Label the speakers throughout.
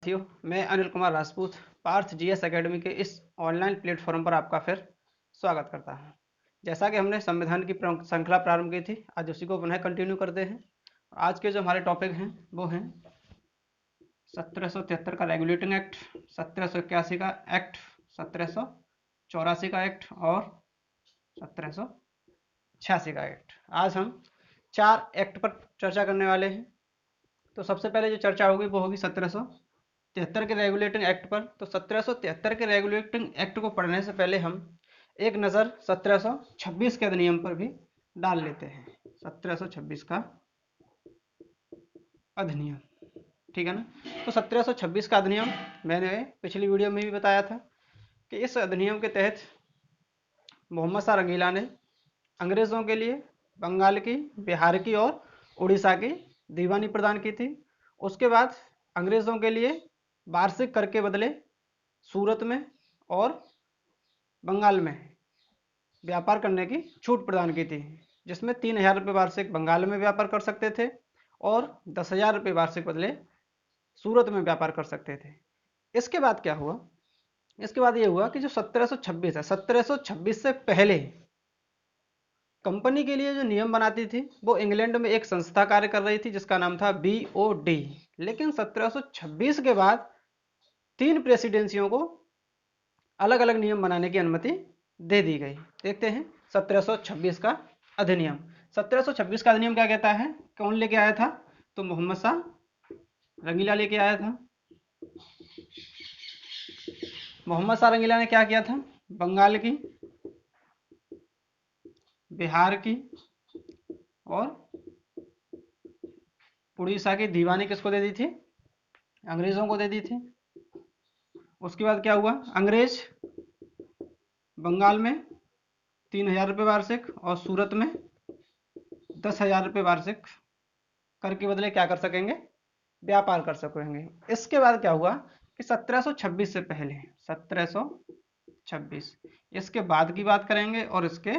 Speaker 1: साथियों, मैं Anil Kumar Rajput Partha GS academy के इस ऑनलाइन प्लेटफॉर्म पर आपका फिर स्वागत करता हूं। जैसा कि हमने संविधान की श्रृंखला प्रारंभ की थी, आज उसी को पुनः कंटिन्यू करते हैं। आज के जो हमारे टॉपिक हैं वो हैं 1773 का रेगुलेटिंग एक्ट, 1781 का एक्ट, 1784 का एक्ट और 1786 का एक्ट। आज हम 4 एक्ट पर चर्चा करने वाले हैं। तो सबसे पहले जो चर्चा होगी वो होगी 1773 के रेगुलेटिंग एक्ट पर। तो 1773 के रेगुलेटिंग एक्ट को पढ़ने से पहले हम एक नज़र 1726 के अधिनियम पर भी डाल लेते हैं। 1726 का अधिनियम, ठीक है ना। तो 1726 का अधिनियम मैंने पिछली वीडियो में भी बताया था कि इस अधिनियम के तहत मोहम्मद शाह रंगीला ने अंग्रेज़ों के लिए बंगाल की, बिहार की और उड़ीसा की दीवानी प्रदान की थी। उसके बाद अंग्रेज़ों के लिए वार्षिक कर के बदले सूरत में और बंगाल में व्यापार करने की छूट प्रदान की थी, जिसमें 3,000 रुपये वार्षिक बंगाल में व्यापार कर सकते थे और 10,000 रुपये वार्षिक बदले सूरत में व्यापार कर सकते थे। इसके बाद क्या हुआ? इसके बाद ये हुआ कि जो 1726 है, 1726 से पहले कंपनी के लिए जो नियम बनाती थी वो इंग्लैंड में एक संस्था कार्य कर रही थी जिसका नाम था BOD। लेकिन 1726 के बाद 3 प्रेसिडेंसियों को अलग अलग नियम बनाने की अनुमति दे दी गई। देखते हैं 1726 का अधिनियम। 1726 का अधिनियम क्या कहता है? कौन लेके आया था? तो मोहम्मद शाह रंगीला लेके आया था। मोहम्मद शाह रंगीला ने क्या किया था? बंगाल की, बिहार की और उड़ीसा की दीवानी किसको दे दी थी? अंग्रेजों को दे दी थी। उसके बाद क्या हुआ? अंग्रेज बंगाल में 3,000 रुपये वार्षिक और सूरत में 10,000 रुपये वार्षिक कर के बदले क्या कर सकेंगे? व्यापार कर सकेंगे। इसके बाद क्या हुआ कि 1726 से पहले 1726, इसके बाद की बात करेंगे और इसके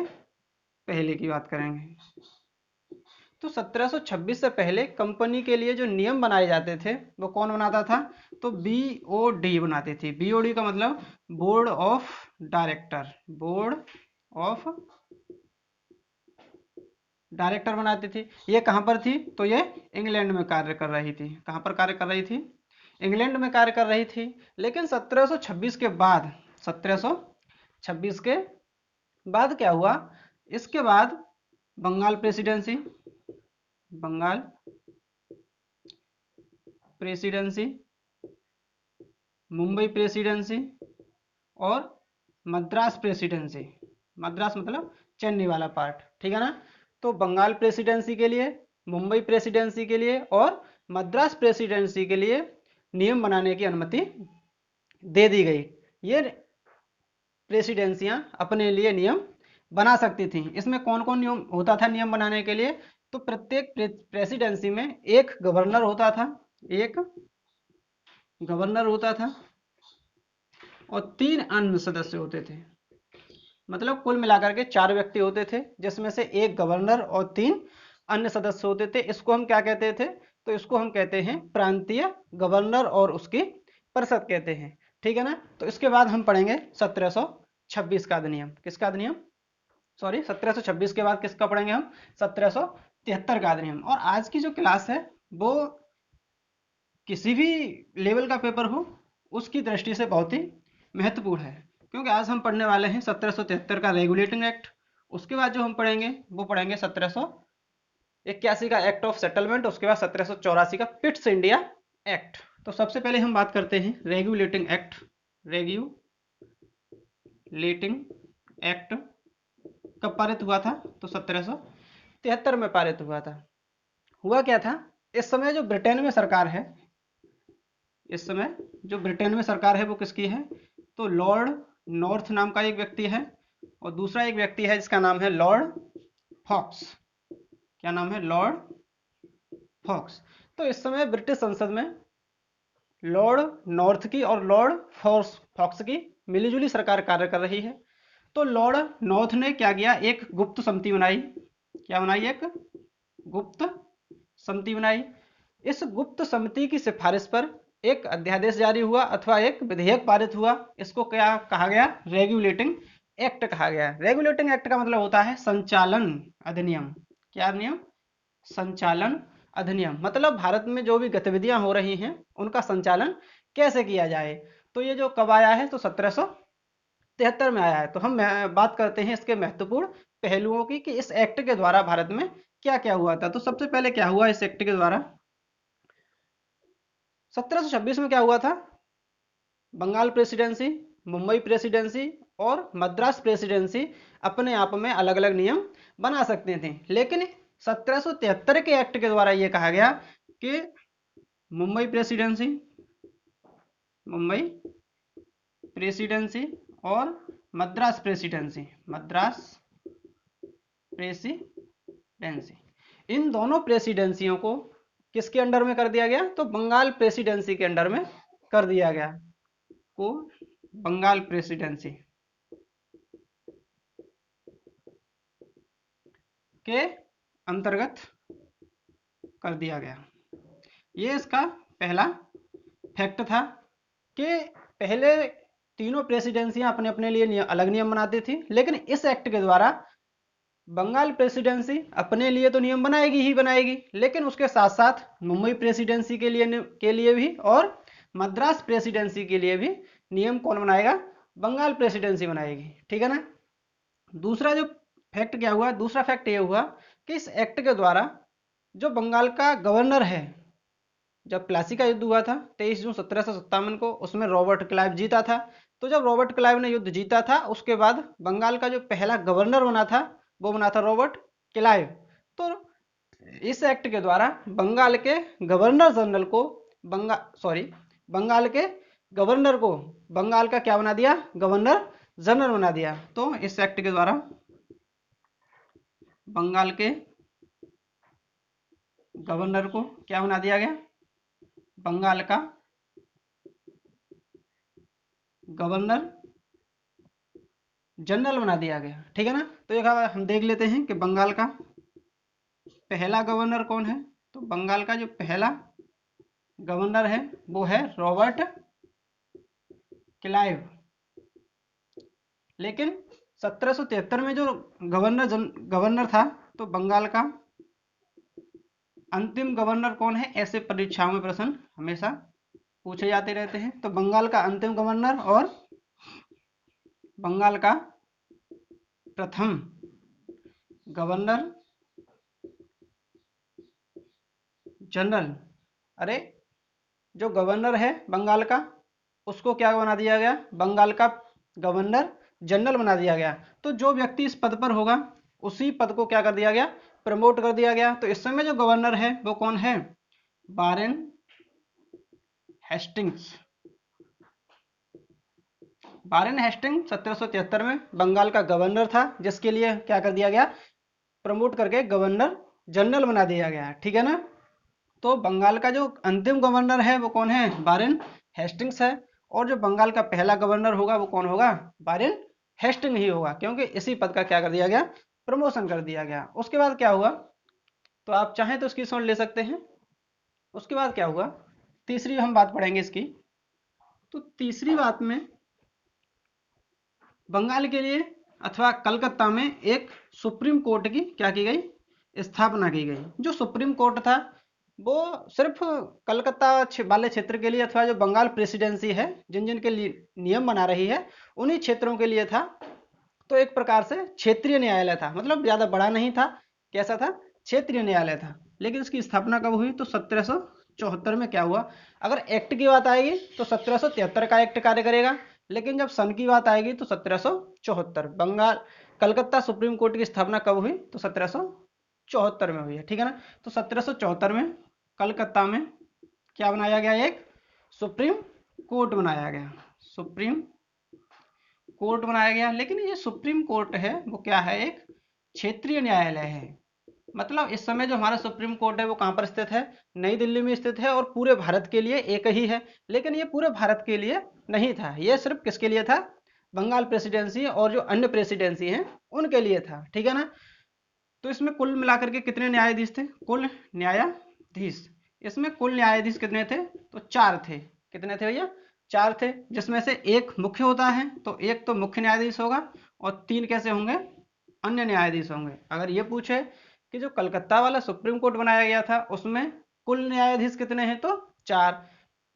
Speaker 1: पहले की बात करेंगे। तो 1726 से पहले कंपनी के लिए जो नियम बनाए जाते थे वो कौन बनाता था? तो BOD बनाती थी। BOD का मतलब board of director, board of director बनाती थी। ये कहाँ पर थी? तो ये इंग्लैंड में कार्य कर रही थी। कहाँ पर कार्य कर रही थी? इंग्लैंड में कार्य कर रही थी। लेकिन 1726 के बाद, 1726 के बाद क्या हुआ? इसके बाद Bengal presidency, Bengal presidency, Mumbai presidency और मद्रास प्रेसिडेंसी। मद्रास मतलब चेन्नई वाला पार्ट, ठीक है ना। तो बंगाल प्रेसिडेंसी के लिए, मुंबई प्रेसिडेंसी के लिए और मद्रास प्रेसिडेंसी के लिए नियम बनाने की अनुमति दे दी गई। ये प्रेसिडेंसियां अपने लिए नियम बना सकती थी। इसमें कौन कौन नियम होता था नियम बनाने के लिए? तो प्रत्येक प्रेसिडेंसी में एक गवर्नर होता था, एक गवर्नर होता था और 3 अन्य सदस्य होते थे। मतलब कुल मिलाकर के 4 व्यक्ति होते थे, जिसमें से एक गवर्नर और 3 अन्य सदस्य होते थे। इसको हम क्या कहते थे? तो इसको हम कहते हैं प्रांतीय गवर्नर और उसकी परिषद कहते हैं, ठीक है ना। तो इसके बाद हम पढ़ेंगे 1726 का अधिनियम। किसका अधिनियम? सॉरी, 1726 के बाद किसका पढ़ेंगे हम? 1773 का अधिनियम। और आज की जो क्लास है वो किसी भी लेवल का पेपर हो उसकी दृष्टि से बहुत ही महत्वपूर्ण है, क्योंकि आज हम पढ़ने वाले हैं 1773 का रेगुलेटिंग एक्ट। उसके बाद जो हम पढ़ेंगे वो पढ़ेंगे 1781 का एक्ट ऑफ सेटलमेंट। उसके बाद 1784 का पिट्स इंडिया एक्ट। तो सबसे पहले हम बात करते हैं रेगुलेटिंग एक्ट। रेगुलेटिंग एक्ट कब पारित हुआ था? तो 1773 में पारित हुआ था। हुआ क्या था? इस समय जो ब्रिटेन में सरकार है, इस समय जो ब्रिटेन में सरकार है वो किसकी है? तो लॉर्ड नॉर्थ नाम का एक व्यक्ति है और दूसरा एक व्यक्ति है जिसका नाम है लॉर्ड फॉक्स। क्या नाम है? Lord Fox. तो इस समय ब्रिटिश संसद में लॉर्ड नॉर्थ की और लॉर्ड फॉक्स की मिलीजुली सरकार कार्य कर रही है। तो लॉर्ड नॉर्थ ने क्या किया? एक गुप्त समिति बनाई। क्या बनाई? एक गुप्त समिति बनाई। इस गुप्त समिति की सिफारिश पर एक अध्यादेश जारी हुआ अथवा एक विधेयक पारित हुआ, इसको क्या कहा गया? रेगुलेटिंग एक्ट कहा गया। रेगुलेटिंग एक्ट का मतलब होता है संचालन अधिनियम। क्या अधिनियम? संचालन अधिनियम। मतलब भारत में जो भी गतिविधियां हो रही हैं उनका संचालन कैसे किया जाए। तो ये जो कब आया है? तो 1773 में आया है। तो हम बात करते हैं इसके महत्वपूर्ण पहलुओं की कि इस एक्ट के द्वारा भारत में क्या क्या हुआ था। तो सबसे पहले क्या हुआ इस एक्ट के द्वारा? 1726 में क्या हुआ था? बंगाल प्रेसिडेंसी, मुंबई प्रेसिडेंसी और मद्रास प्रेसिडेंसी अपने आप में अलग अलग नियम बना सकते थे, लेकिन 1773 के एक्ट के द्वारा यह कहा गया कि मुंबई प्रेसिडेंसी, मुंबई प्रेसिडेंसी और मद्रास प्रेसिडेंसी, मद्रास प्रेसिडेंसी, इन दोनों प्रेसिडेंसियों को किसके अंडर में कर दिया गया? तो बंगाल प्रेसिडेंसी के अंडर में कर दिया गया, को बंगाल प्रेसिडेंसी के अंतर्गत कर दिया गया। ये इसका पहला फैक्ट था कि पहले तीनों प्रेसिडेंसियां अपने अपने लिए अलग नियम बनाती थी, लेकिन इस एक्ट के द्वारा बंगाल प्रेसिडेंसी अपने लिए तो नियम बनाएगी ही बनाएगी, लेकिन उसके साथ साथ मुंबई प्रेसिडेंसी के लिए भी और मद्रास प्रेसिडेंसी के लिए भी नियम कौन बनाएगा? बंगाल प्रेसिडेंसी बनाएगी। ठीक है ना। दूसरा जो फैक्ट क्या हुआ? दूसरा फैक्ट ये हुआ कि इस एक्ट के द्वारा जो बंगाल का गवर्नर है, जब प्लासी का युद्ध हुआ था 23 जून 1757 को, उसमें रॉबर्ट क्लाइव जीता था। तो जब रॉबर्ट क्लाइव ने युद्ध जीता था उसके बाद बंगाल का जो पहला गवर्नर बना था वो बना था रॉबर्ट क्लाइव। तो इस एक्ट के द्वारा बंगाल के गवर्नर जनरल को बंगाल के गवर्नर को बंगाल का क्या बना दिया? गवर्नर जनरल बना दिया। तो इस एक्ट के द्वारा बंगाल के गवर्नर को क्या बना दिया गया? बंगाल का गवर्नर जनरल बना दिया गया। ठीक है ना। तो एक हम देख लेते हैं कि बंगाल का पहला गवर्नर कौन है। तो बंगाल का जो पहला गवर्नर है वो है रॉबर्ट क्लाइव। लेकिन 1773 में जो गवर्नर था, तो बंगाल का अंतिम गवर्नर कौन है? ऐसे परीक्षाओं में प्रश्न हमेशा पूछे जाते रहते हैं। तो बंगाल का अंतिम गवर्नर और बंगाल का प्रथम गवर्नर जनरल, अरे जो गवर्नर है बंगाल का उसको क्या बना दिया गया? बंगाल का गवर्नर जनरल बना दिया गया। तो जो व्यक्ति इस पद पर होगा उसी पद को क्या कर दिया गया? प्रमोट कर दिया गया। तो इस समय जो गवर्नर है वो कौन है? Warren Hastings. वारेन हेस्टिंग्स 1773 में बंगाल का गवर्नर था, जिसके लिए क्या कर दिया गया? प्रमोट करके गवर्नर जनरल बना दिया गया। ठीक है ना। तो बंगाल का जो अंतिम गवर्नर है वो कौन है? वारेन हेस्टिंग्स है। और जो बंगाल का पहला गवर्नर होगा वो कौन होगा? वारेन हेस्टिंग ही होगा, क्योंकि इसी पद का क्या कर दिया गया? प्रमोशन कर दिया गया। उसके बाद क्या हुआ? तो आप चाहें तो इसकी सुन ले सकते हैं। उसके बाद क्या हुआ? तीसरी हम बात पढ़ेंगे इसकी। तो तीसरी बात में बंगाल के लिए अथवा कलकत्ता में एक सुप्रीम कोर्ट की क्या की गई? स्थापना की गई। जो सुप्रीम कोर्ट था वो सिर्फ कलकत्ता वाले क्षेत्र के लिए अथवा जो बंगाल प्रेसिडेंसी है जिन जिन के लिए नियम बना रही है उन्हीं क्षेत्रों के लिए था। तो एक प्रकार से क्षेत्रीय न्यायालय था, मतलब ज़्यादा बड़ा नहीं था। कैसा था? क्षेत्रीय न्यायालय था। लेकिन इसकी स्थापना कब हुई? तो 1774 में क्या हुआ? अगर एक्ट की बात आएगी तो 1773 का एक्ट कार्य करेगा, लेकिन जब सन की बात आएगी तो 1774। बंगाल कलकत्ता सुप्रीम कोर्ट की स्थापना कब हुई? तो 1774 में हुई है। ठीक है ना। तो 1774 में कलकत्ता में क्या बनाया गया? एक सुप्रीम कोर्ट बनाया गया। सुप्रीम कोर्ट बनाया गया। लेकिन ये सुप्रीम कोर्ट है वो क्या है? एक क्षेत्रीय न्यायालय है। मतलब इस समय जो हमारा सुप्रीम कोर्ट है वो कहाँ पर स्थित है? नई दिल्ली में स्थित है और पूरे भारत के लिए एक ही है। लेकिन ये पूरे भारत के लिए नहीं था, ये सिर्फ किसके लिए था? बंगाल प्रेसिडेंसी और जो अन्य प्रेसिडेंसी हैं उनके लिए था। ठीक है ना। तो इसमें कुल मिलाकर के कितने न्यायाधीश थे? कुल न्यायाधीश इसमें कुल न्यायाधीश कितने थे? तो 4 थे। कितने थे भैया? 4 थे, जिसमें से एक मुख्य होता है, तो एक तो मुख्य न्यायाधीश होगा और 3 कैसे होंगे? अन्य न्यायाधीश होंगे। अगर ये पूछे कि जो कलकत्ता वाला सुप्रीम कोर्ट बनाया गया था उसमें कुल न्यायाधीश कितने हैं? तो 4।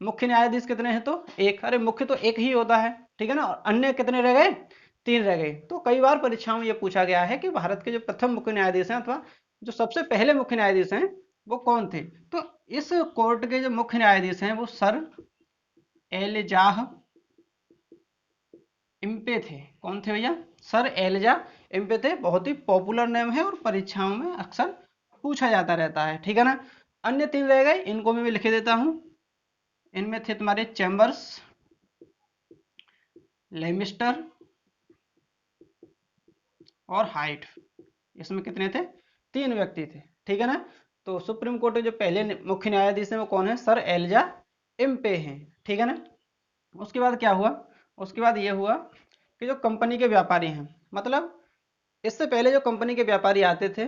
Speaker 1: मुख्य न्यायाधीश कितने हैं? तो 1। अरे मुख्य तो एक ही होता है, ठीक है ना, और अन्य कितने रह गए? 3 रह गए। तो कई बार परीक्षाओं में ये पूछा गया है कि भारत के जो प्रथम मुख्य न्यायाधीश हैं अथवा जो सबसे पहले मुख्य न्यायाधीश हैं वो कौन थे? तो इस कोर्ट के जो मुख्य न्यायाधीश हैं वो सर एलजाह इम्पे थे। कौन थे भैया? सर एलजाह इम्पे थे। बहुत ही पॉपुलर नेम है और परीक्षाओं में अक्सर पूछा जाता रहता है, ठीक है ना। अन्य 3 रह गए, इनको मैं लिख देता हूं। इनमें थे तुम्हारे चैम्बर्स, लेमिस्टर और हाइट। इसमें कितने थे? 3 व्यक्ति थे, ठीक है ना। तो सुप्रीम कोर्ट के जो पहले मुख्य न्यायाधीश हैं वो कौन है? सर एलजा इम्पे हैं, ठीक है ना। उसके बाद क्या हुआ? उसके बाद ये हुआ कि जो कंपनी के व्यापारी हैं, मतलब इससे पहले जो कंपनी के व्यापारी आते थे,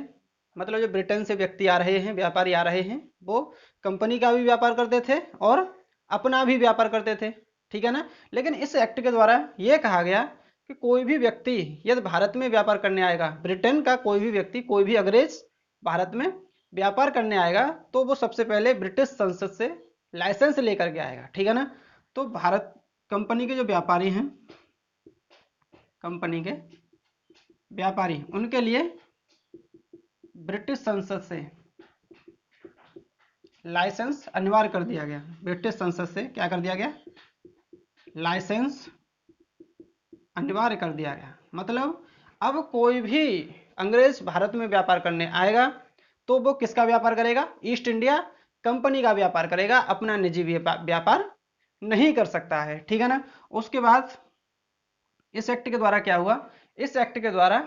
Speaker 1: मतलब जो ब्रिटेन से व्यक्ति आ रहे हैं, व्यापारी आ रहे हैं, वो कंपनी का भी व्यापार करते थे और अपना भी व्यापार करते थे, ठीक है ना। लेकिन इस एक्ट के द्वारा ये कहा गया कि कोई भी व्यक्ति यदि भारत में व्यापार करने आएगा, ब्रिटेन का कोई भी व्यक्ति, कोई भी अंग्रेज भारत में व्यापार करने आएगा तो वो सबसे पहले ब्रिटिश संसद से लाइसेंस लेकर के आएगा, ठीक है ना। तो भारत कंपनी के जो व्यापारी हैं, कंपनी के व्यापारी, उनके लिए ब्रिटिश संसद से लाइसेंस अनिवार्य कर दिया गया। ब्रिटिश संसद से क्या कर दिया गया? लाइसेंस अनिवार्य कर दिया गया। मतलब अब कोई भी अंग्रेज भारत में व्यापार करने आएगा तो वो किसका व्यापार करेगा? ईस्ट इंडिया कंपनी का व्यापार करेगा, अपना निजी व्यापार नहीं कर सकता है, ठीक है ना। उसके बाद इस एक्ट के द्वारा क्या हुआ? इस एक्ट के द्वारा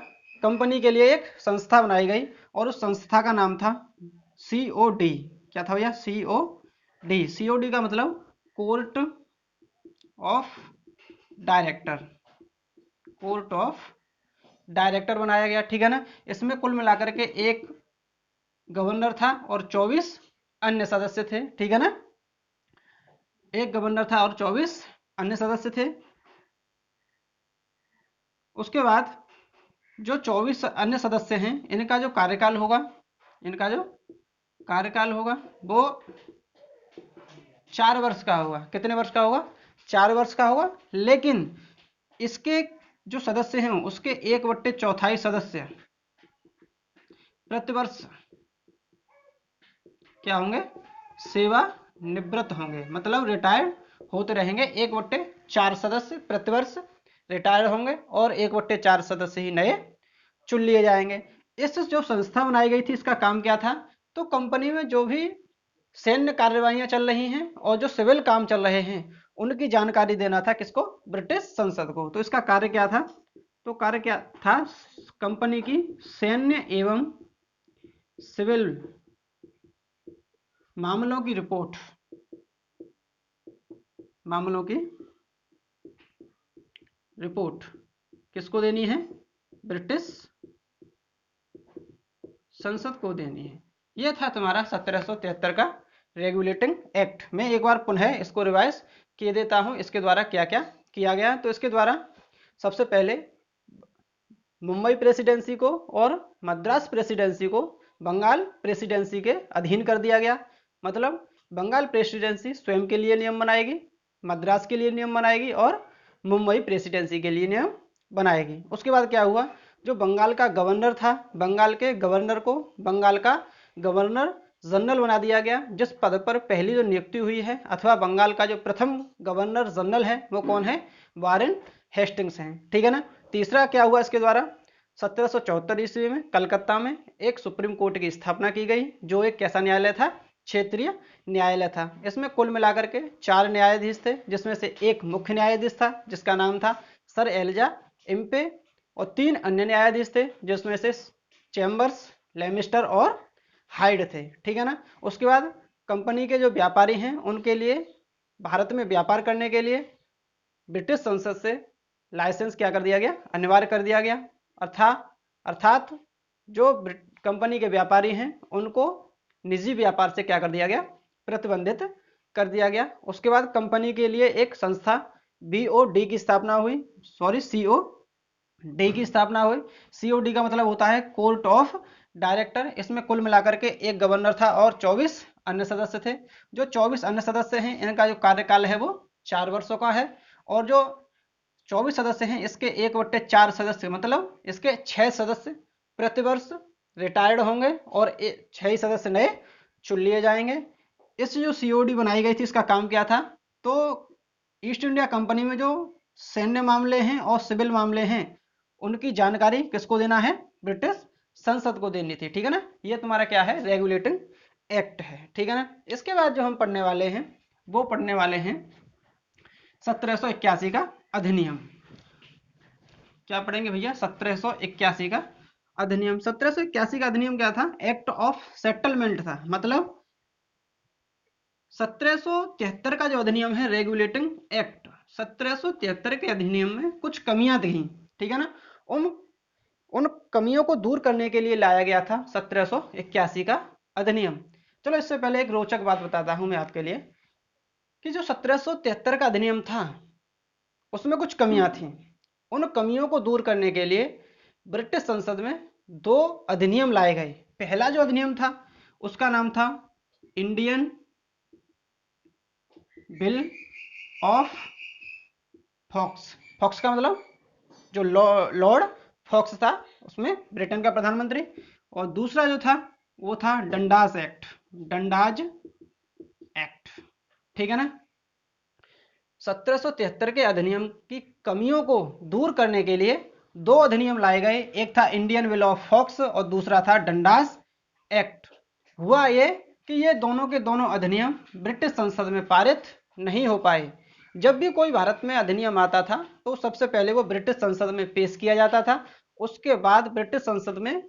Speaker 1: कंपनी के लिए एक संस्था बनाई गई और उस संस्था का नाम था COD। क्या था भैया? COD। COD का मतलब court of director. Court of director बनाया गया, ठीक है ना। इसमें कुल मिलाकर के एक गवर्नर था और 24 अन्य सदस्य थे, ठीक है ना। एक गवर्नर था और 24 अन्य सदस्य थे। उसके बाद जो 24 अन्य सदस्य हैं, इनका जो कार्यकाल होगा, इनका जो कार्यकाल होगा वो 4 वर्ष का होगा। कितने वर्ष का होगा? 4 वर्ष का होगा। लेकिन इसके जो सदस्य हैं उसके 1/4 सदस्य प्रतिवर्ष क्या होंगे? सेवा निवृत्त होंगे, मतलब रिटायर्ड होते रहेंगे। 1/4 सदस्य प्रतिवर्ष रिटायर होंगे और 1/4 सदस्य ही नए चुन लिए जाएंगे। इस जो संस्था बनाई गई थी इसका काम क्या था? तो कंपनी में जो भी सैन्य कार्यवाहियां चल रही हैं और जो सिविल काम चल रहे हैं उनकी जानकारी देना था किसको? ब्रिटिश संसद को। तो इसका कार्य क्या था? तो कार्य क्या था? कंपनी की सैन्य एवं सिविल मामलों की रिपोर्ट, मामलों की रिपोर्ट किसको देनी है? ब्रिटिश संसद को देनी है। यह था तुम्हारा 1773 का रेगुलेटिंग एक्ट। मैं एक बार पुनः इसको रिवाइज किए देता हूं, इसके द्वारा क्या क्या किया गया। तो इसके द्वारा सबसे पहले मुंबई प्रेसिडेंसी को और मद्रास प्रेसिडेंसी को बंगाल प्रेसिडेंसी के अधीन कर दिया गया। मतलब बंगाल प्रेसिडेंसी स्वयं के लिए नियम बनाएगी, मद्रास के लिए नियम बनाएगी और मुंबई प्रेसिडेंसी के लिए नियम बनाएगी। उसके बाद क्या हुआ? जो बंगाल का गवर्नर था, बंगाल के गवर्नर को बंगाल का गवर्नर जनरल बना दिया गया। जिस पद पर पहली जो नियुक्ति हुई है अथवा बंगाल का जो प्रथम गवर्नर जनरल है वो कौन है? वारेन हेस्टिंग्स हैं, ठीक है ना। तीसरा क्या हुआ इसके द्वारा? 1774 ईस्वी में कलकत्ता में एक सुप्रीम कोर्ट की स्थापना की गई, जो एक कैसा न्यायालय था? क्षेत्रीय न्यायालय था। इसमें कुल मिलाकर के 4 न्यायाधीश थे, जिसमें से एक मुख्य न्यायाधीश था जिसका नाम था सर एलजा इम्पे और 3 अन्य न्यायाधीश थे जिसमें से चैम्बर्स, लेमिस्टर और हाइड थे, ठीक है ना। उसके बाद कंपनी के जो व्यापारी हैं उनके लिए भारत में व्यापार करने के लिए ब्रिटिश संसद से लाइसेंस क्या कर दिया गया? अनिवार्य कर दिया गया। अर्थात जो कंपनी के व्यापारी हैं उनको निजी व्यापार से क्या कर दिया गया? प्रतिबंधित कर दिया गया। उसके बाद कंपनी के लिए एक संस्था BOD की स्थापना हुई, COD की स्थापना हुई। COD का मतलब होता है कोर्ट ऑफ डायरेक्टर। इसमें कुल मिलाकर के एक गवर्नर था और 24 अन्य सदस्य थे। जो 24 अन्य सदस्य हैं इनका जो कार्यकाल है वो 4 वर्षों का है, और जो 24 सदस्य हैं इसके 1/4 सदस्य मतलब इसके 6 सदस्य प्रतिवर्ष रिटायर्ड होंगे और 6 ही सदस्य नए चुन लिए जाएंगे। इस जो COD बनाई गई थी इसका काम क्या था, तो ईस्ट इंडिया कंपनी में जो सैन्य मामले हैं और सिविल मामले हैं उनकी जानकारी किसको देना है, ब्रिटिश संसद को देनी थी। ठीक है ना, ये तुम्हारा क्या है, रेगुलेटिंग एक्ट है। ठीक है ना। इसके बाद जो हम पढ़ने वाले हैं वो पढ़ने वाले हैं 1781 का अधिनियम। क्या पढ़ेंगे भैया, 1781 का अधिनियम। 1781 का अधिनियम क्या था, एक्ट ऑफ सेटलमेंट था। मतलब 1773 का जो अधिनियम है रेगुलेटिंग एक्ट, 1773 के अधिनियम में कुछ कमियां थी। ठीक है ना, उन कमियों को दूर करने के लिए लाया गया था 1781 का अधिनियम। चलो इससे पहले एक रोचक बात बताता हूं मैं आपके लिए कि जो 1773 का अधिनियम था उसमें कुछ कमियां थी। उन कमियों को दूर करने के लिए ब्रिटिश संसद में 2 अधिनियम लाए गए। पहला जो अधिनियम था उसका नाम था Indian bill of Fox. Fox का मतलब जो लॉर्ड फॉक्स था, उसमें ब्रिटेन का प्रधानमंत्री। और दूसरा जो था वो था डंडास एक्ट, डंडाज एक्ट। ठीक है ना। 1773 के अधिनियम की कमियों को दूर करने के लिए 2 अधिनियम लाए गए। एक था इंडियन बिल ऑफ फॉक्स और दूसरा था डंडास एक्ट। हुआ ये कि ये दोनों के दोनों अधिनियम ब्रिटिश संसद में पारित नहीं हो पाए। जब भी कोई भारत में अधिनियम आता था तो सबसे पहले वो ब्रिटिश संसद में पेश किया जाता था, उसके बाद ब्रिटिश संसद में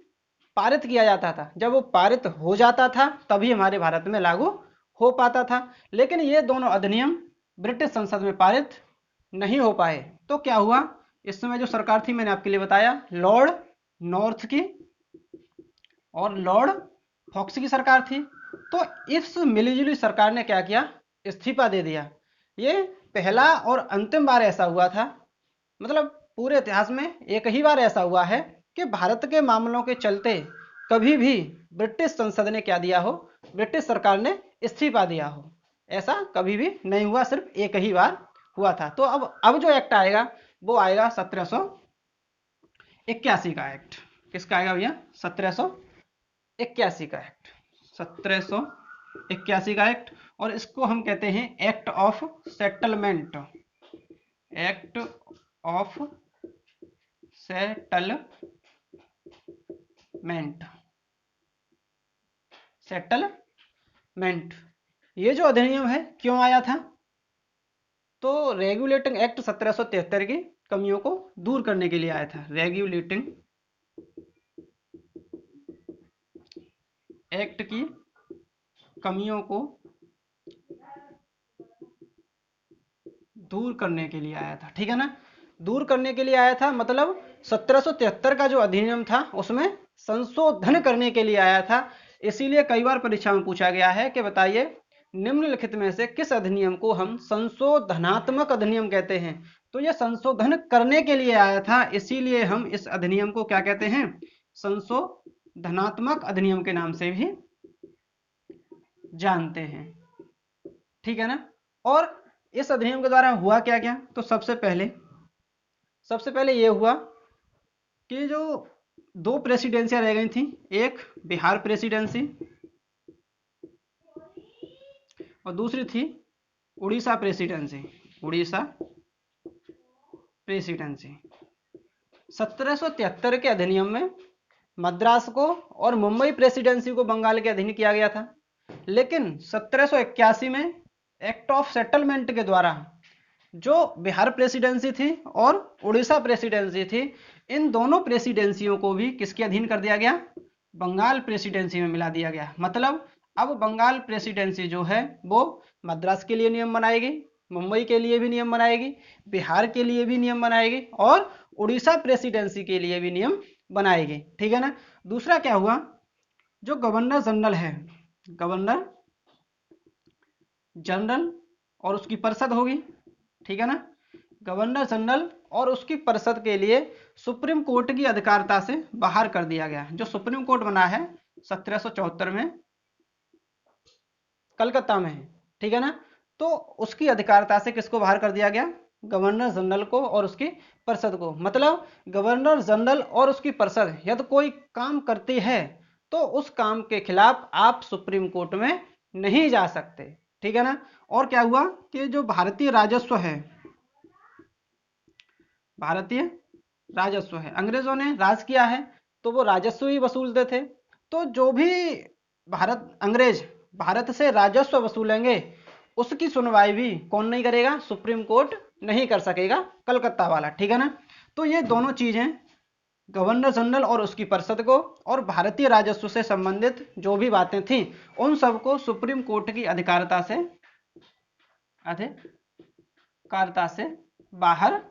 Speaker 1: पारित किया जाता था। जब वो पारित हो जाता था तभी हमारे भारत में लागू हो पाता था। लेकिन ये दोनों अधिनियम ब्रिटिश संसद में पारित नहीं हो पाए। तो क्या हुआ, इस समय जो सरकार थी मैंने आपके लिए बताया लॉर्ड नॉर्थ की और लॉर्ड फॉक्स की सरकार थी। तो इस मिलीजुली सरकार ने क्या किया, इस्तीफा दे दिया। ये पहला और अंतिम बार ऐसा हुआ था, मतलब पूरे इतिहास में एक ही बार ऐसा हुआ है कि भारत के मामलों के चलते कभी भी ब्रिटिश संसद ने क्या दिया हो, ब्रिटिश सरकार ने इस्तीफा दिया हो। ऐसा कभी भी नहीं हुआ, सिर्फ एक ही बार हुआ था। तो अब जो एक्ट आएगा वो आएगा 1781 का एक्ट। किसका आएगा भैया, 1781 का एक्ट, 1781 का एक्ट। और इसको हम कहते हैं act of settlement, act of settlement, settlement. ये जो अधिनियम है क्यों आया था, तो रेगुलेटिंग एक्ट 1773 की कमियों को दूर करने के लिए आया था। रेगुलेटिंग एक्ट की कमियों को दूर करने के लिए आया था। ठीक है ना, दूर करने के लिए आया था, मतलब 1773 का जो अधिनियम था उसमें संशोधन करने के लिए आया था। इसीलिए कई बार परीक्षा में पूछा गया है कि बताइए निम्नलिखित में से किस अधिनियम को हम संशोधनात्मक अधिनियम कहते हैं। तो यह संशोधन करने के लिए आया था, इसीलिए हम इस अधिनियम को क्या कहते हैं, संशोधनात्मक अधिनियम के नाम से भी जानते हैं। ठीक है ना। और इस अधिनियम के द्वारा हुआ क्या क्या, तो सबसे पहले ये हुआ कि जो 2 प्रेसिडेंसियां रह गई थी, एक बिहार प्रेसिडेंसी और दूसरी थी उड़ीसा प्रेसिडेंसी, उड़ीसा प्रेसिडेंसी। 1773 के अधिनियम में मद्रास को और मुंबई प्रेसिडेंसी को बंगाल के अधीन किया गया था। लेकिन 1781 में एक्ट ऑफ सेटलमेंट के द्वारा जो बिहार प्रेसिडेंसी थी और उड़ीसा प्रेसिडेंसी थी, इन दोनों प्रेसिडेंसियों को भी किसके अधीन कर दिया गया, बंगाल प्रेसिडेंसी में मिला दिया गया। मतलब अब बंगाल प्रेसिडेंसी जो है वो मद्रास के लिए नियम बनाएगी, मुंबई के लिए भी नियम बनाएगी, बिहार के लिए भी नियम बनाएगी और उड़ीसा प्रेसिडेंसी के लिए भी नियम बनाएगी। ठीक है ना। दूसरा क्या हुआ, जो गवर्नर जनरल है, गवर्नर जनरल और उसकी परिषद होगी, ठीक है ना। गवर्नर जनरल और उसकी परिषद के लिए सुप्रीम कोर्ट की अधिकारिता से बाहर कर दिया गया। जो सुप्रीम कोर्ट बना है 1774 में कलकत्ता में है, ठीक है ना। तो उसकी अधिकारिता से किसको बाहर कर दिया गया? गवर्नर जनरल को और उसकी परिषद को। मतलब गवर्नर जनरल और उसकी परिषद यदि कोई काम करती है तो उस काम के खिलाफ आप सुप्रीम कोर्ट में नहीं जा सकते, ठीक है ना। और क्या हुआ कि जो भारतीय राजस्व है, भारतीय राजस्व है, अंग्रेजों ने राज किया है तो वो राजस्व ही वसूलते थे। तो जो भी अंग्रेज भारत से राजस्व वसूलेंगे उसकी सुनवाई भी कौन नहीं करेगा? सुप्रीम कोर्ट नहीं कर सकेगा, कलकत्ता वाला, ठीक है ना। तो ये दोनों चीजें, गवर्नर जनरल और उसकी परिषद को और भारतीय राजस्व से संबंधित जो भी बातें थी उन सबको सुप्रीम कोर्ट की अधिकारिता से बाहर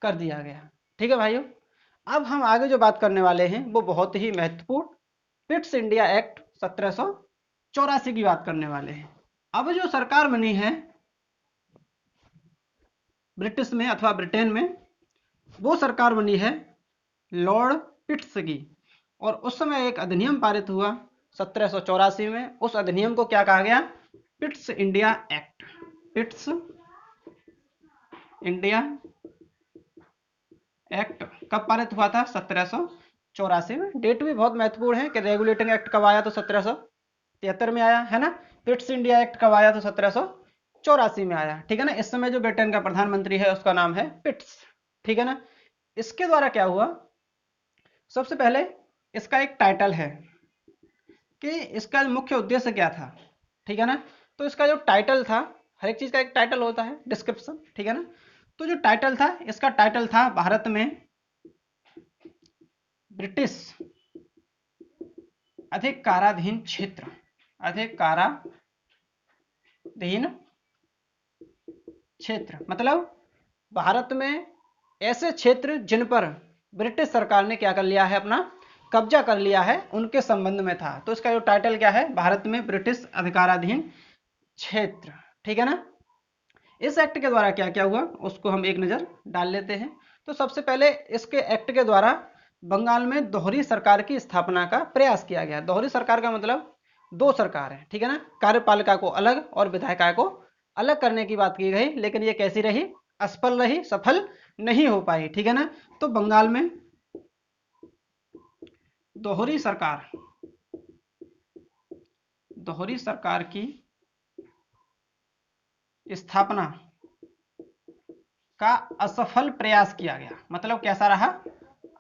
Speaker 1: कर दिया गया, ठीक है भाइयों। अब हम आगे जो बात करने वाले हैं वो बहुत ही महत्वपूर्ण पिट्स इंडिया एक्ट 1784 की बात करने वाले हैं। अब जो सरकार बनी है ब्रिटिश में अथवा ब्रिटेन में, वो सरकार बनी है लॉर्ड पिट्स की। और उस समय एक अधिनियम पारित हुआ 1784 में। उस अधिनियम को क्या कहा गया? Pitt's India act. Pitt's India act कब पारित हुआ था? 1784 में। डेट भी बहुत महत्वपूर्ण है कि रेगुलेटिंग एक्ट कब आया? तो 1773 में आया, है ना। पिट्स इंडिया एक्ट कब आया? तो 1784 में आया, ठीक है ना। इस समय जो ब्रिटेन का प्रधानमंत्री है उसका नाम है पिट्स, ठीक है ना। इसके द्वारा क्या हुआ? सबसे पहले इसका एक टाइटल है कि इसका मुख्य उद्देश्य क्या था, ठीक है ना। तो इसका जो टाइटल था, हर एक चीज का एक टाइटल होता है, डिस्क्रिप्शन, ठीक है ना। तो जो टाइटल था, इसका टाइटल था भारत में ब्रिटिश अधिकाराधीन क्षेत्र। अधिकाराधीन क्षेत्र मतलब भारत में ऐसे क्षेत्र जिन पर ब्रिटिश सरकार ने क्या कर लिया है? अपना कब्जा कर लिया है, उनके संबंध में था। तो इसका जो टाइटल क्या है? भारत में ब्रिटिश अधिकाराधीन क्षेत्र, ठीक है ना। इस एक्ट के द्वारा क्या क्या हुआ उसको हम एक नजर डाल लेते हैं। तो सबसे पहले इसके एक्ट के द्वारा बंगाल में दोहरी सरकार की स्थापना का प्रयास किया गया। दोहरी सरकार का मतलब दो सरकार है, ठीक है ना। कार्यपालिका को अलग और विधायिका को अलग करने की बात की गई, लेकिन ये कैसी रही? असफल रही, सफल नहीं हो पाई, ठीक है ना। तो बंगाल में दोहरी सरकार की स्थापना का असफल प्रयास किया गया। मतलब कैसा रहा?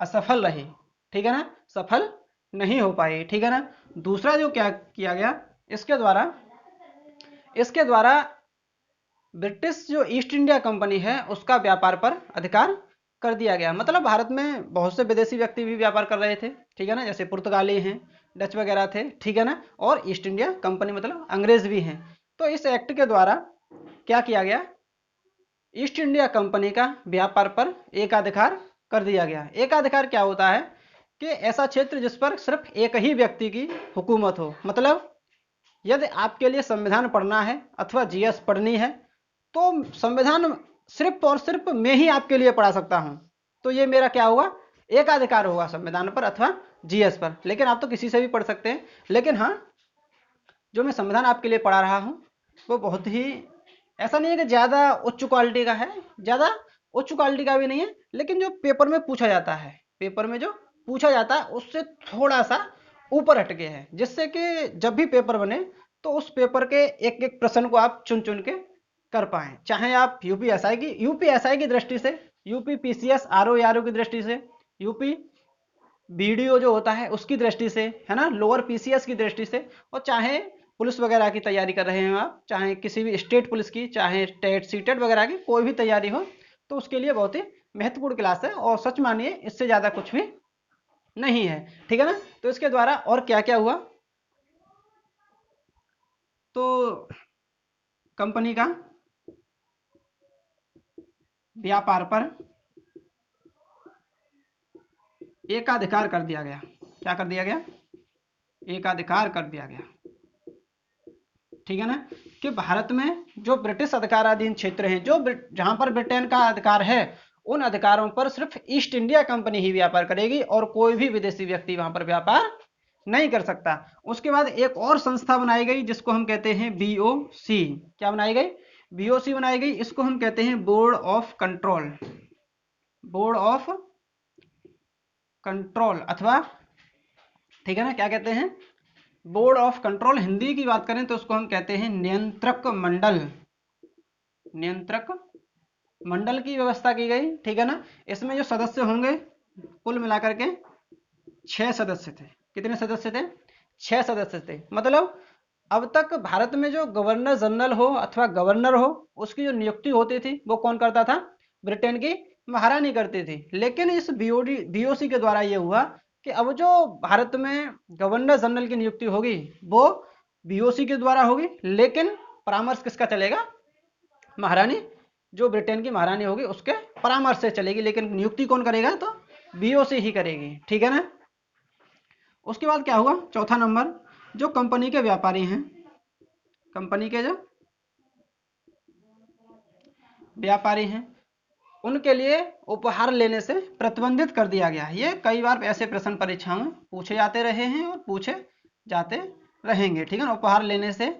Speaker 1: असफल रही, ठीक है ना, सफल नहीं हो पाई, ठीक है ना। दूसरा जो क्या किया गया इसके द्वारा ब्रिटिश जो ईस्ट इंडिया कंपनी है उसका व्यापार पर अधिकार कर दिया गया। मतलब भारत में बहुत से विदेशी व्यक्ति भी व्यापार कर रहे थे, ठीक है ना, जैसे पुर्तगाली हैं, डच वगैरह थे, ठीक है ना। और ईस्ट इंडिया कंपनी मतलब अंग्रेज भी हैं। तो इस एक्ट के द्वारा क्या किया गया? ईस्ट इंडिया कंपनी का व्यापार पर एकाधिकार कर दिया गया। एकाधिकार क्या होता है? कि ऐसा क्षेत्र जिस पर सिर्फ एक ही व्यक्ति की हुकूमत हो। मतलब यदि आपके लिए संविधान पढ़ना है अथवा जीएस पढ़नी है तो संविधान सिर्फ और सिर्फ मैं ही आपके लिए पढ़ा सकता हूं। तो ये मेरा क्या होगा? एकाधिकार होगा संविधान पर अथवा जीएस पर। लेकिन आप तो किसी से भी पढ़ सकते हैं। लेकिन हाँ, जो मैं संविधान आपके लिए पढ़ा रहा हूँ वो बहुत ही, ऐसा नहीं है कि ज़्यादा उच्च क्वालिटी का है, ज़्यादा उच्च क्वालिटी का भी नहीं है, लेकिन जो पेपर में पूछा जाता है, पेपर में जो पूछा जाता है उससे थोड़ा सा ऊपर हटके है, जिससे कि जब भी पेपर बने तो उस पेपर के एक एक प्रश्न को आप चुन चुन के कर पाएँ। चाहे आप यूपीएसआई की दृष्टि से, यूपी पीसीएस आरओ की दृष्टि से, यूपी बीडीओ जो होता है उसकी दृष्टि से, है ना, लोअर पीसीएस की दृष्टि से, और चाहे पुलिस वगैरह की तैयारी कर रहे हैं आप, चाहे किसी भी स्टेट पुलिस की, चाहे टेट सीटेट वगैरह की कोई भी तैयारी हो, तो उसके लिए बहुत ही महत्वपूर्ण क्लास है। और सच मानिए इससे ज़्यादा कुछ भी नहीं है, ठीक है ना। तो इसके द्वारा और क्या क्या हुआ? तो कंपनी का व्यापार पर एकाधिकार कर दिया गया। क्या कर दिया गया? एकाधिकार कर दिया गया। ठीक है ना, कि भारत में जो ब्रिटिश अधिकाराधीन क्षेत्र हैं, जो जहां पर ब्रिटेन का अधिकार है, उन अधिकारों पर सिर्फ ईस्ट इंडिया कंपनी ही व्यापार करेगी और कोई भी विदेशी व्यक्ति वहां पर व्यापार नहीं कर सकता। उसके बाद एक और संस्था बनाई गई जिसको हम कहते हैं बीओसी। क्या बनाई गई? बीओसी बनाई गई। इसको हम कहते हैं board of control, board of control, अथवा ठीक है ना, क्या कहते हैं, बोर्ड ऑफ कंट्रोल। हिंदी की बात करें तो उसको हम कहते हैं नियंत्रक मंडल, नियंत्रक मंडल की व्यवस्था की गई। ठीक है ना, इसमें जो सदस्य होंगे कुल मिलाकर के 6 सदस्य थे। कितने सदस्य थे? 6 सदस्य थे। मतलब अब तक भारत में जो गवर्नर जनरल हो अथवा गवर्नर हो, उसकी जो नियुक्ति होती थी वो कौन करता था? ब्रिटेन की महारानी करती थी। लेकिन इस बीओसी के द्वारा ये हुआ कि अब जो भारत में गवर्नर जनरल की नियुक्ति होगी वो बीओसी के द्वारा होगी, लेकिन परामर्श किसका चलेगा? महारानी, जो ब्रिटेन की महारानी होगी उसके परामर्श से चलेगी, लेकिन नियुक्ति कौन करेगा? तो बीओसी ही करेगी। ठीक है ना। उसके बाद क्या हुआ? चौथा नंबर, जो कंपनी के व्यापारी हैं, कंपनी के जो व्यापारी हैं, उनके लिए उपहार लेने से प्रतिबंधित कर दिया गया। ये कई बार ऐसे प्रश्न परीक्षाओं में पूछे जाते रहे हैं और पूछे जाते रहेंगे। ठीक है ना, उपहार लेने से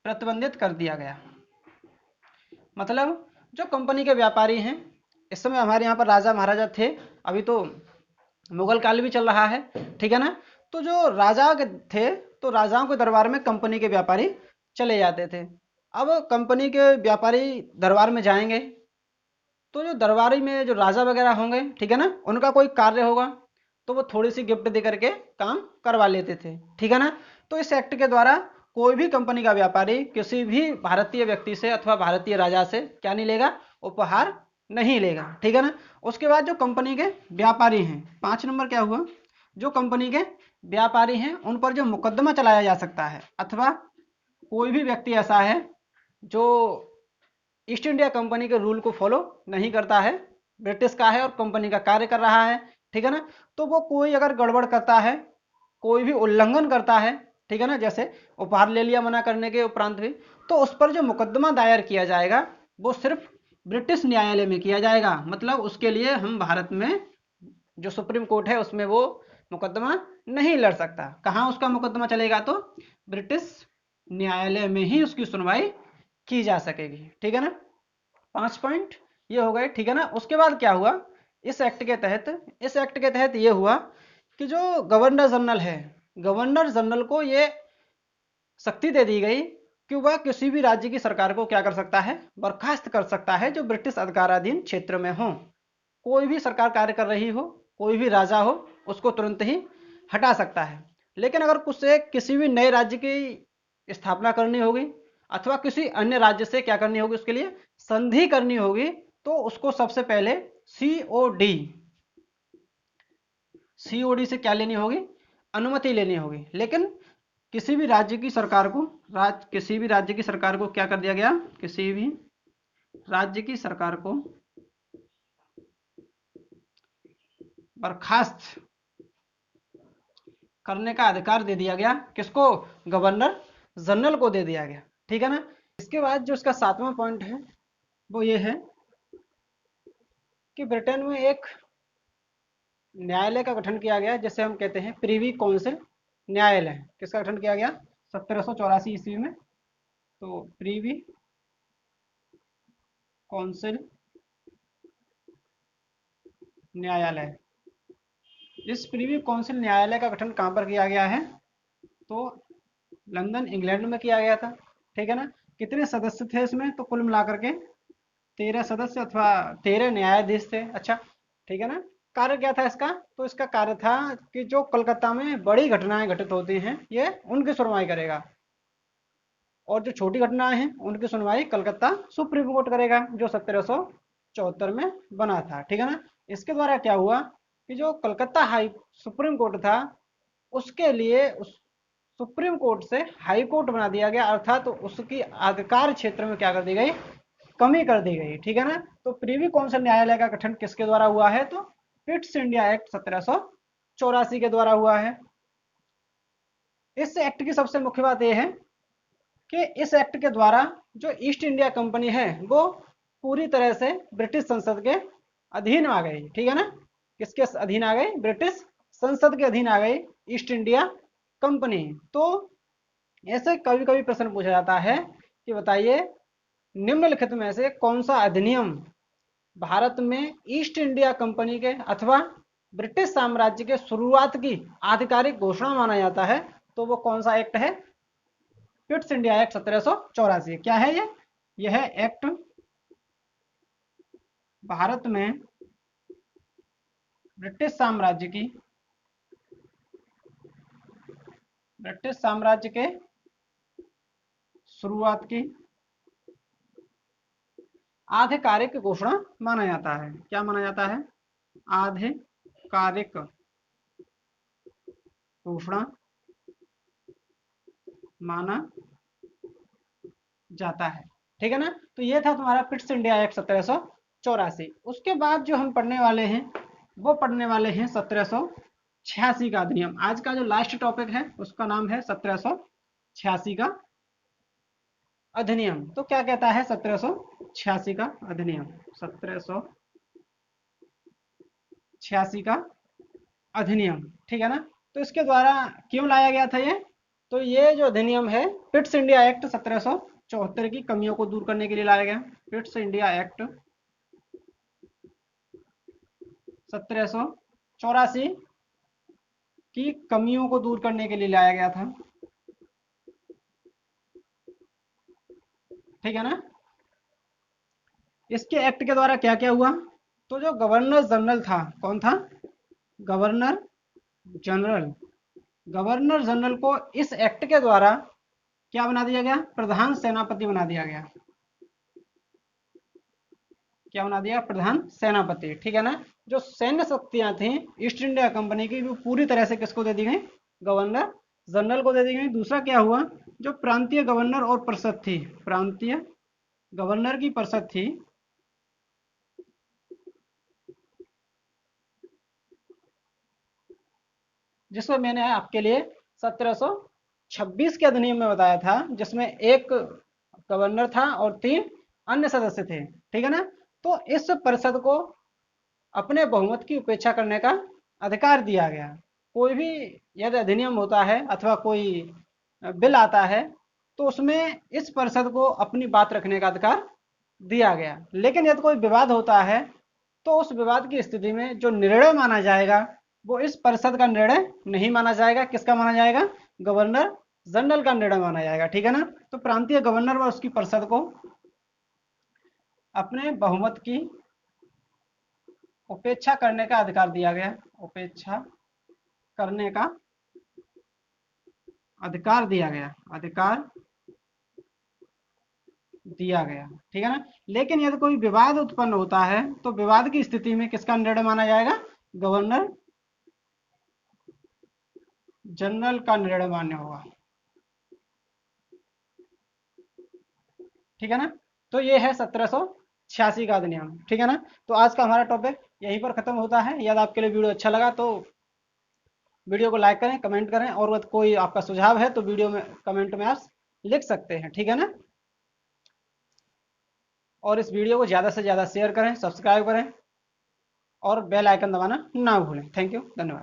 Speaker 1: प्रतिबंधित कर दिया गया। मतलब जो कंपनी के व्यापारी हैं, इस समय हमारे यहाँ पर राजा महाराजा थे, अभी तो मुगल काल भी चल रहा है। ठीक है ना, तो जो राजा थे तो राजाओं के दरबार में कंपनी के व्यापारी चले जाते थे। अब कंपनी के व्यापारी दरबार में जाएंगे तो जो दरबारी में जो राजा वगैरह होंगे, ठीक है ना, उनका कोई कार्य होगा तो वो थोड़ी सी गिफ्ट दे करके काम करवा लेते थे। ठीक है ना, तो इस एक्ट के द्वारा कोई भी कंपनी का व्यापारी किसी भी भारतीय व्यक्ति से अथवा भारतीय राजा से क्या नहीं लेगा? उपहार नहीं लेगा। ठीक है ना। उसके बाद जो कंपनी के व्यापारी हैं, 5 नंबर क्या हुआ? जो कंपनी के व्यापारी हैं उन पर जो मुकदमा चलाया जा सकता है, अथवा कोई भी व्यक्ति ऐसा है जो ईस्ट इंडिया कंपनी के रूल को फॉलो नहीं करता है, ब्रिटिश का है और कंपनी का कार्य कर रहा है, ठीक है ना, तो वो कोई अगर गड़बड़ करता है, कोई भी उल्लंघन करता है, ठीक है ना, जैसे उपहार ले लिया मना करने के उपरांत भी, तो उस पर जो मुकदमा दायर किया जाएगा वो सिर्फ ब्रिटिश न्यायालय में किया जाएगा। मतलब उसके लिए हम भारत में जो सुप्रीम कोर्ट है उसमें वो मुकदमा नहीं लड़ सकता। कहाँ उसका मुकदमा चलेगा? तो ब्रिटिश न्यायालय में ही उसकी सुनवाई की जा सकेगी। ठीक है ना। 5 पॉइंट ये हो गए। ठीक है ना। उसके बाद क्या हुआ? इस एक्ट के तहत ये हुआ कि जो गवर्नर जनरल है, गवर्नर जनरल को ये शक्ति दे दी गई कि वह किसी भी राज्य की सरकार को क्या कर सकता है? बर्खास्त कर सकता है जो ब्रिटिश अधिकाराधीन क्षेत्र में हो। कोई भी सरकार कार्य कर रही हो, कोई भी राजा हो, उसको तुरंत ही हटा सकता है। लेकिन अगर उसे किसी भी नए राज्य की स्थापना करनी होगी अथवा किसी अन्य राज्य से क्या करनी होगी, उसके लिए संधि करनी होगी, तो उसको सबसे पहले सीओडी से क्या लेनी होगी? अनुमति लेनी होगी। लेकिन किसी भी राज्य की सरकार को क्या कर दिया गया? किसी भी राज्य की सरकार को बर्खास्त करने का अधिकार दे दिया गया। किसको? गवर्नर जनरल को दे दिया गया। ठीक है ना। इसके बाद जो इसका 7वां पॉइंट है वो ये है कि ब्रिटेन में एक न्यायालय का गठन किया गया जिसे हम कहते हैं प्रीवी काउंसिल न्यायालय। किसका गठन किया गया? 1784 ईस्वी में। तो प्रीवी काउंसिल न्यायालय, इस प्रीवी काउंसिल न्यायालय का गठन कहाँ पर किया गया है? तो लंदन इंग्लैंड में किया गया था। ठीक है ना। कितने सदस्य थे इसमें? तो कुल मिलाकर के 13 सदस्य अथवा 13 न्यायाधीश थे। अच्छा, ठीक है ना। कार्य क्या था इसका? तो इसका कार्य था कि जो कलकत्ता में बड़ी घटनाएं घटित होती हैं ये उनकी सुनवाई करेगा, और जो छोटी घटनाएं हैं उनकी सुनवाई कलकत्ता सुप्रीम कोर्ट करेगा, जो 1774 में बना था। ठीक है ना। इसके द्वारा क्या हुआ कि जो कलकत्ता हाई सुप्रीम कोर्ट था उसके लिए उस सुप्रीम कोर्ट से हाई कोर्ट बना दिया गया, अर्थात तो उसकी अधिकार क्षेत्र में क्या कर दी गई? कमी कर दी गई। ठीक है ना। तो प्रीवी काउंसिल न्यायालय का गठन किसके द्वारा हुआ है? तो पिट्स इंडिया एक्ट 1784 के द्वारा हुआ है। इस एक्ट की सबसे मुख्य बात यह है कि इस एक्ट के द्वारा जो ईस्ट इंडिया कंपनी है वो पूरी तरह से ब्रिटिश संसद के अधीन आ गई। ठीक है ना, किसके अधीन आ गई? ब्रिटिश संसद के अधीन आ गई ईस्ट इंडिया कंपनी। तो ऐसे कभी कभी प्रश्न पूछा जाता है कि बताइए निम्नलिखित में से कौन सा अधिनियम भारत में ईस्ट इंडिया कंपनी के अथवा ब्रिटिश साम्राज्य के शुरुआत की आधिकारिक घोषणा माना जाता है? तो वो कौन सा एक्ट है? Pitt's India act 1784। क्या है ये? यह एक्ट भारत में ब्रिटिश साम्राज्य के शुरुआत की आधिकारिक घोषणा माना जाता है। क्या माना जाता है? आधिकारिक घोषणा माना जाता है। ठीक है ना, तो ये था तुम्हारा पिट्स इंडिया एक्ट 1784। उसके बाद जो हम पढ़ने वाले हैं वो पढ़ने वाले हैं 1786 का अधिनियम। आज का जो लास्ट टॉपिक है उसका नाम है 1786 का अधिनियम। तो क्या कहता है 1786 का अधिनियम? 1786 का अधिनियम, ठीक है ना। तो इसके द्वारा क्यों लाया गया था ये? तो ये जो अधिनियम है पिट्स इंडिया एक्ट 1774 की कमियों को दूर करने के लिए लाया गया। पिट्स इंडिया एक्ट 1784 की कमियों को दूर करने के लिए लाया गया था। ठीक है ना। इसके एक्ट के द्वारा क्या क्या हुआ? तो जो गवर्नर जनरल था, कौन था? Governor general. गवर्नर जनरल को इस एक्ट के द्वारा क्या बना दिया गया? प्रधान सेनापति बना दिया गया। क्या बना दिया? प्रधान सेनापति। ठीक है ना। जो सैन्य शक्तियां थी ईस्ट इंडिया कंपनी की वो पूरी तरह से किसको दे दी गई? गवर्नर जनरल को दे दी गई। दूसरा क्या हुआ? जो प्रांतीय गवर्नर और परिषद थी, प्रांतीय गवर्नर की परिषद थी, जिसमें मैंने आपके लिए 1726 के अधिनियम में बताया था, जिसमें एक गवर्नर था और 3 अन्य सदस्य थे। ठीक है ना। तो इस परिषद को अपने बहुमत की उपेक्षा करने का अधिकार दिया गया। कोई भी यदि अधिनियम होता है अथवा कोई बिल आता है तो उसमें इस परिषद को अपनी बात रखने का अधिकार दिया गया। लेकिन यदि कोई विवाद होता है तो उस विवाद की स्थिति में जो निर्णय माना जाएगा वो इस परिषद का निर्णय नहीं माना जाएगा। किसका माना जाएगा? गवर्नर जनरल का निर्णय माना जाएगा। ठीक है ना। तो प्रांतीय गवर्नर व उसकी परिषद को अपने बहुमत की उपेक्षा करने का अधिकार दिया गया। उपेक्षा करने का अधिकार दिया गया। अधिकार दिया गया। ठीक है ना। लेकिन यदि कोई विवाद उत्पन्न होता है तो विवाद की स्थिति में किसका निर्णय माना जाएगा? गवर्नर जनरल का निर्णय मान्य होगा। ठीक है ना। तो ये है 1786 का अधिनियम। ठीक है ना। तो आज का हमारा टॉपिक यहीं पर खत्म होता है। यदि आपके लिए वीडियो अच्छा लगा तो वीडियो को लाइक करें, कमेंट करें, और कोई आपका सुझाव है तो वीडियो में कमेंट में आप लिख सकते हैं। ठीक है ना। और इस वीडियो को ज़्यादा से ज़्यादा शेयर करें, सब्सक्राइब करें और बेल आइकन दबाना ना भूलें। थैंक यू, धन्यवाद।